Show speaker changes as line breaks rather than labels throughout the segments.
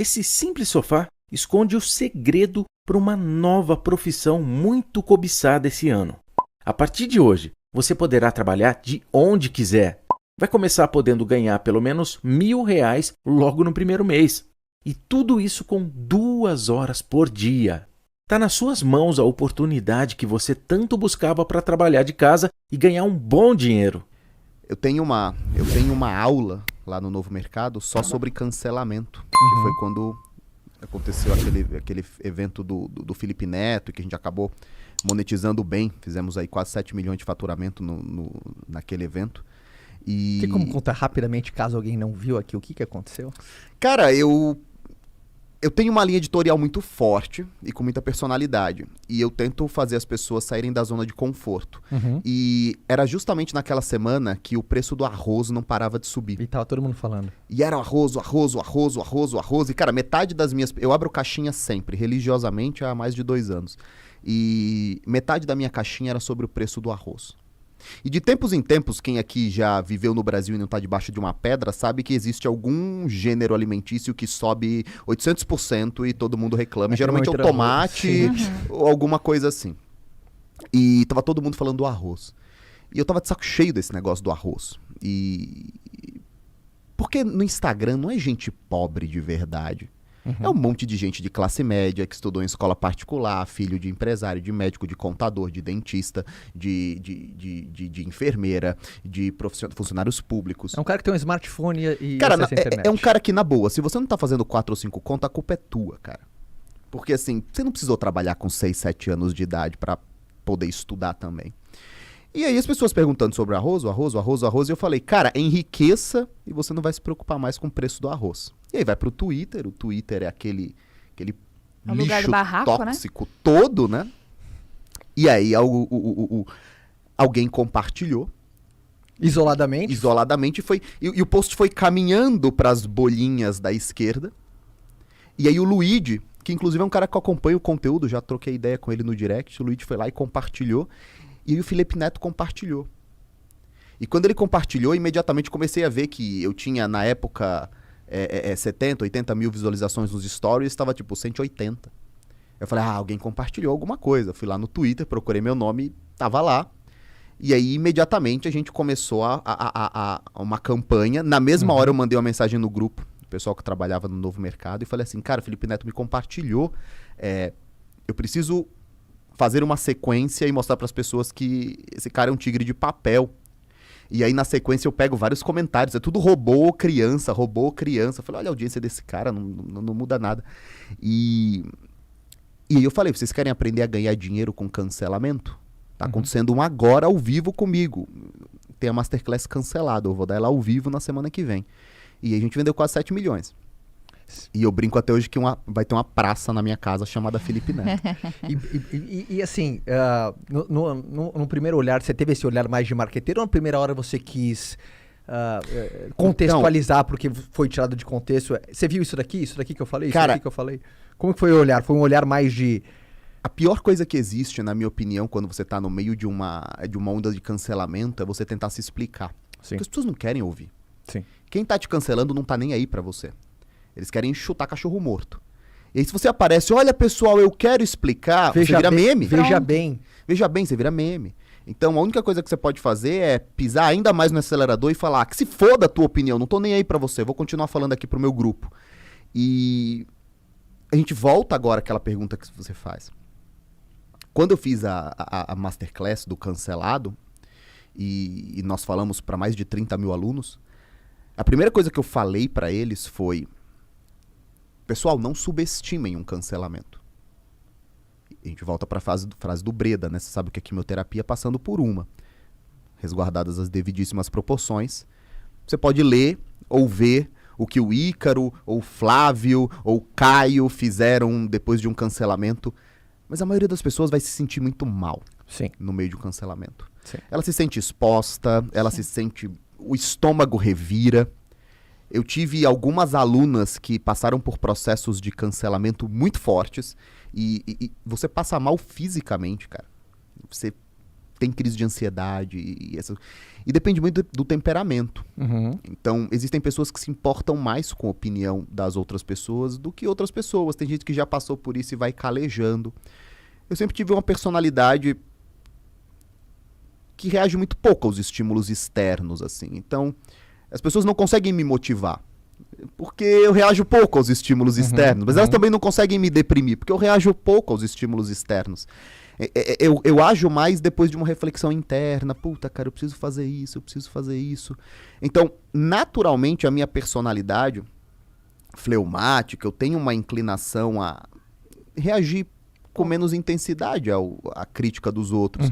Esse simples sofá esconde o segredo para uma nova profissão muito cobiçada esse ano. A partir de hoje, você poderá trabalhar de onde quiser. Vai começar podendo ganhar pelo menos R$ 1.000 logo no primeiro mês. E tudo isso com 2 horas por dia. Está nas suas mãos a oportunidade que você tanto buscava para trabalhar de casa e ganhar um bom dinheiro.
Eu tenho uma aula lá no Novo Mercado só sobre cancelamento. Que foi quando aconteceu aquele evento do Felipe Neto, que a gente acabou monetizando bem. Fizemos aí quase 7 milhões de faturamento naquele evento.
Tem como contar rapidamente, caso alguém não viu aqui, o que aconteceu?
Cara, eu tenho uma linha editorial muito forte e com muita personalidade. E eu tento fazer as pessoas saírem da zona de conforto. E era justamente naquela semana que o preço do arroz não parava de subir.
E tava todo mundo falando.
E era o arroz. E, cara, metade das minhas... Eu abro caixinha sempre, religiosamente, há mais de 2 anos. E metade da minha caixinha era sobre o preço do arroz. E de tempos em tempos, quem aqui já viveu no Brasil e não está debaixo de uma pedra, sabe que existe algum gênero alimentício que sobe 800% e todo mundo reclama. Geralmente é o tomate ou alguma coisa assim. E tava todo mundo falando do arroz. E eu tava de saco cheio desse negócio do arroz. Porque no Instagram não é gente pobre de verdade. É um monte de gente de classe média que estudou em escola particular, filho de empresário, de médico, de contador, de dentista, de enfermeira, de funcionários públicos.
É um cara que tem um smartphone e
cara,
acessa a internet.
É um cara que, na boa, se você não tá fazendo 4 ou 5 contas, a culpa é tua, cara. Porque assim, você não precisou trabalhar com 6, 7 anos de idade pra poder estudar também. E aí as pessoas perguntando sobre arroz, e eu falei, cara, enriqueça e você não vai se preocupar mais com o preço do arroz. E aí vai pro Twitter, o Twitter é aquele
o lugar
lixo
do barraco,
tóxico, né? Todo, né? E aí alguém compartilhou. Isoladamente foi. E o post foi caminhando pras bolinhas da esquerda. E aí o Luigi, que inclusive é um cara que acompanha o conteúdo, já troquei ideia com ele no direct, o Luigi foi lá e compartilhou. E aí o Felipe Neto compartilhou. E quando ele compartilhou, imediatamente comecei a ver que eu tinha, na época, 70, 80 mil visualizações nos stories, estava tipo 180. Eu falei, alguém compartilhou alguma coisa. Fui lá no Twitter, procurei meu nome, tava lá. E aí, imediatamente, a gente começou uma campanha. Na mesma hora, eu mandei uma mensagem no grupo, do pessoal que trabalhava no Novo Mercado, e falei assim, cara, o Felipe Neto me compartilhou. Eu preciso fazer uma sequência e mostrar para as pessoas que esse cara é um tigre de papel. E aí, na sequência, eu pego vários comentários. É tudo robô criança. Eu falei, olha a audiência desse cara, não muda nada. E aí eu falei, vocês querem aprender a ganhar dinheiro com cancelamento? Tá acontecendo um agora ao vivo comigo. Tem a Masterclass cancelada. Eu vou dar ela ao vivo na semana que vem. E a gente vendeu quase 7 milhões. E eu brinco até hoje que vai ter uma praça na minha casa chamada Felipe Neto.
E assim, no primeiro olhar, você teve esse olhar mais de marqueteiro ou na primeira hora você quis contextualizar porque foi tirado de contexto? Você viu isso daqui que eu falei?
Cara,
isso daqui que eu falei? Como que foi o olhar? Foi um olhar mais de...
A pior coisa que existe, na minha opinião, quando você tá no meio de uma onda de cancelamento, é você tentar se explicar.
Sim.
Porque as pessoas não querem ouvir.
Sim.
Quem tá te cancelando não tá nem aí pra você. Eles querem chutar cachorro morto. E aí se você aparece, olha pessoal, eu quero explicar, você vira meme.
Veja bem,
você vira meme. Então a única coisa que você pode fazer é pisar ainda mais no acelerador e falar que se foda a tua opinião, não tô nem aí pra você, vou continuar falando aqui pro meu grupo. E a gente volta agora àquela pergunta que você faz. Quando eu fiz a Masterclass do cancelado, e nós falamos para mais de 30 mil alunos, a primeira coisa que eu falei para eles foi: pessoal, não subestimem um cancelamento. A gente volta para a frase do Breda, né? Você sabe que a quimioterapia passando por uma. Resguardadas as devidíssimas proporções. Você pode ler ou ver o que o Ícaro, ou o Flávio, ou o Caio fizeram depois de um cancelamento. Mas a maioria das pessoas vai se sentir muito mal.
Sim.
No meio de um cancelamento.
Sim.
Ela se sente exposta, ela se sente... O estômago revira. Eu tive algumas alunas que passaram por processos de cancelamento muito fortes e você passa mal fisicamente, cara. Você tem crise de ansiedade e depende muito do temperamento. Então, existem pessoas que se importam mais com a opinião das outras pessoas do que outras pessoas. Tem gente que já passou por isso e vai calejando. Eu sempre tive uma personalidade que reage muito pouco aos estímulos externos, assim. Então, as pessoas não conseguem me motivar, porque eu reajo pouco aos estímulos externos. Mas elas também não conseguem me deprimir, porque eu reajo pouco aos estímulos externos. Eu ajo mais depois de uma reflexão interna. Puta, cara, eu preciso fazer isso, eu preciso fazer isso. Então, naturalmente, a minha personalidade fleumática, eu tenho uma inclinação a reagir com menos intensidade à crítica dos outros.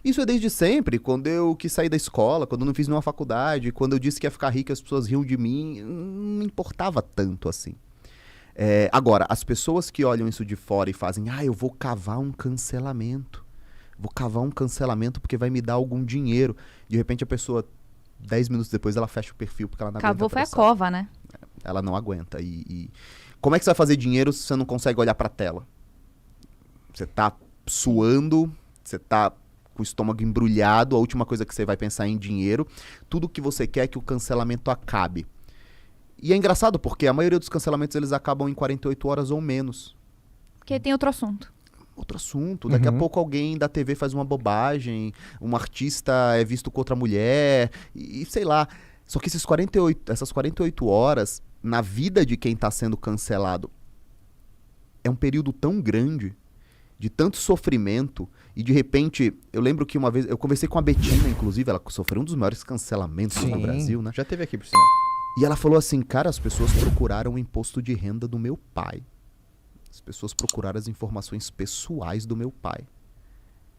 Isso é desde sempre. Quando eu quis sair da escola, quando eu não fiz nenhuma faculdade, quando eu disse que ia ficar rico, as pessoas riam de mim, não importava tanto assim. Agora, as pessoas que olham isso de fora e fazem, eu vou cavar um cancelamento. Vou cavar um cancelamento porque vai me dar algum dinheiro. De repente a pessoa, 10 minutos depois, ela fecha o perfil porque ela não aguenta.
Cavou foi a cova, né?
Ela não aguenta. E como é que você vai fazer dinheiro se você não consegue olhar pra tela? Você tá suando, você tá com o estômago embrulhado, a última coisa que você vai pensar é em dinheiro. Tudo que você quer é que o cancelamento acabe. E é engraçado porque a maioria dos cancelamentos eles acabam em 48 horas ou menos.
Porque tem outro assunto.
Outro assunto. Daqui a pouco alguém da TV faz uma bobagem, um artista é visto com outra mulher, e sei lá. Só que essas 48 horas, na vida de quem está sendo cancelado, é um período tão grande, de tanto sofrimento, e de repente, eu lembro que uma vez, eu conversei com a Betina, inclusive, ela sofreu um dos maiores cancelamentos no Brasil, né?
Já teve aqui, por sinal.
E ela falou assim, cara, as pessoas procuraram o imposto de renda do meu pai. As pessoas procuraram as informações pessoais do meu pai.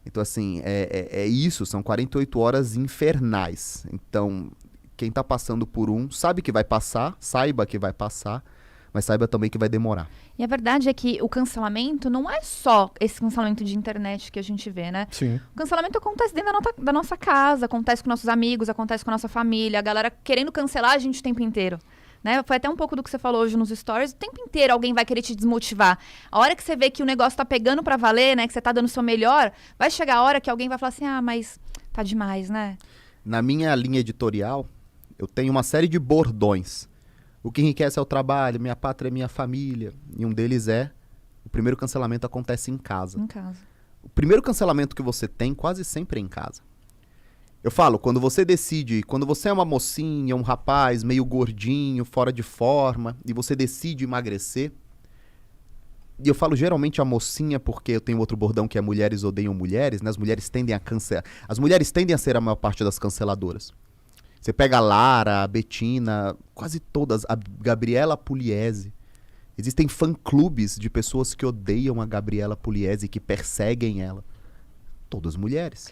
Então, assim, é isso, são 48 horas infernais. Então, quem tá passando por sabe que vai passar, saiba que vai passar, mas saiba também que vai demorar.
E a verdade é que o cancelamento não é só esse cancelamento de internet que a gente vê, né?
Sim.
O cancelamento acontece dentro da nossa casa, acontece com nossos amigos, acontece com a nossa família, a galera querendo cancelar a gente o tempo inteiro. Né? Foi até um pouco do que você falou hoje nos stories. O tempo inteiro alguém vai querer te desmotivar. A hora que você vê que o negócio tá pegando pra valer, né? Que você tá dando o seu melhor, vai chegar a hora que alguém vai falar assim, mas tá demais, né?
Na minha linha editorial, eu tenho uma série de bordões. O que enriquece é o trabalho, minha pátria é minha família. E um deles o primeiro cancelamento acontece em casa.
Em casa.
O primeiro cancelamento que você tem quase sempre é em casa. Eu falo, quando você decide, quando você é uma mocinha, um rapaz meio gordinho, fora de forma, e você decide emagrecer, e eu falo geralmente a mocinha porque eu tenho outro bordão que é mulheres odeiam mulheres, né? As mulheres tendem a cancelar. As mulheres tendem a ser a maior parte das canceladoras. Você pega a Lara, a Betina, quase todas, a Gabriela Pugliese. Existem fã-clubes de pessoas que odeiam a Gabriela Pugliese, que perseguem ela. Todas mulheres.